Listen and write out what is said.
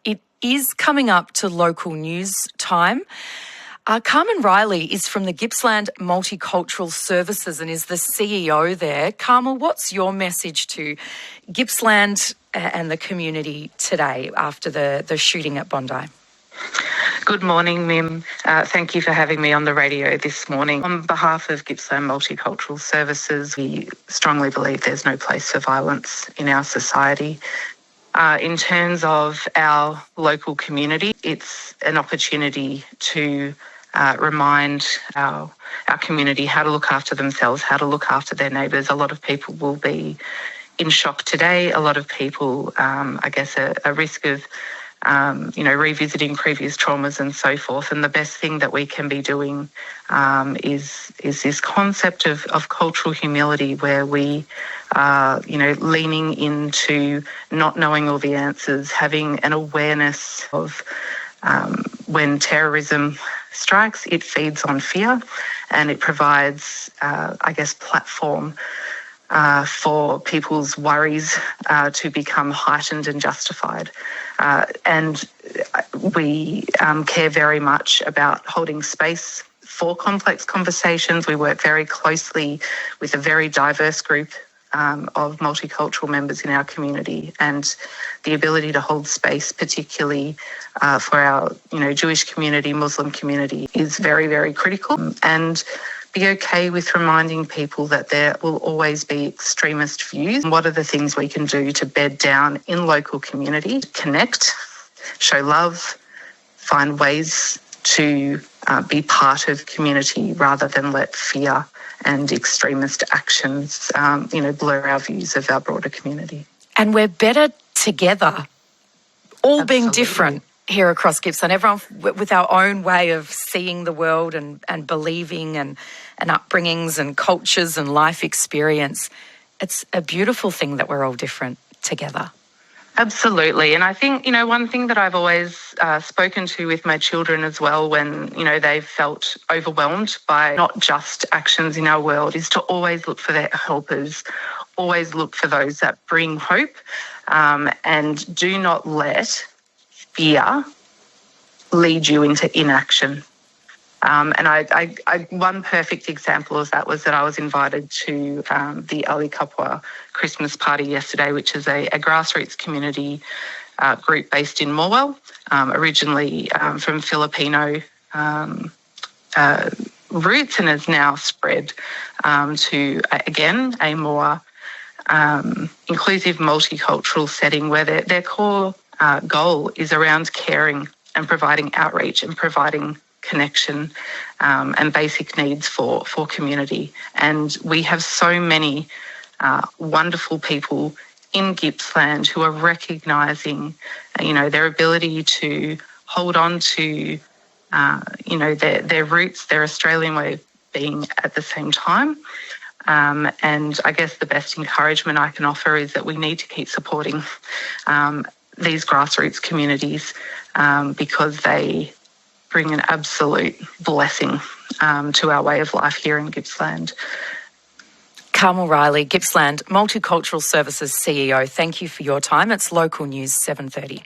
It is coming up to local news time. Carmen Riley is from the Gippsland Multicultural Services and is the CEO there. Carmel, what's your message to Gippsland and the community today after the shooting at Bondi? Good morning, Mim. Thank you for having me on the radio this morning. On behalf of Gippsland Multicultural Services, we strongly believe there's no place for violence in our society. In terms of our local community, it's an opportunity to remind our community how to look after themselves, how to look after their neighbours. A lot of people will be in shock today. A lot of people, a risk of revisiting previous traumas and so forth. And the best thing that we can be doing is this concept of cultural humility, where we are, leaning into not knowing all the answers, having an awareness of when terrorism strikes, it feeds on fear, and it provides, platform for people's worries to become heightened and justified. And we care very much about holding space for complex conversations. We work very closely with a very diverse group of multicultural members in our community, and the ability to hold space, particularly for our Jewish community, Muslim community, is very, very critical. And be okay with reminding people that there will always be extremist views. What are the things we can do to bed down in local community, connect, show love, find ways to be part of community rather than let fear and extremist actions, blur our views of our broader community. And we're better together, all Absolutely. Being different here across Gippsland, everyone with our own way of seeing the world and believing and upbringings and cultures and life experience. It's a beautiful thing that we're all different together. Absolutely. And I think, one thing that I've always spoken to with my children as well when, they've felt overwhelmed by not just actions in our world, is to always look for their helpers, always look for those that bring hope, and do not let fear lead you into inaction. And I one perfect example of that was that I was invited to the Ali Kapwa Christmas party yesterday, which is a grassroots community group based in Morwell, originally from Filipino roots, and has now spread to, again, a more inclusive multicultural setting where their core goal is around caring and providing outreach and providing connection and basic needs for community. And we have so many wonderful people in Gippsland who are recognising, their ability to hold on to, their roots, their Australian way of being at the same time. And I guess the best encouragement I can offer is that we need to keep supporting these grassroots communities because they bring an absolute blessing to our way of life here in Gippsland. Carmel Riley, Gippsland Multicultural Services CEO, thank you for your time. It's Local News 7:30.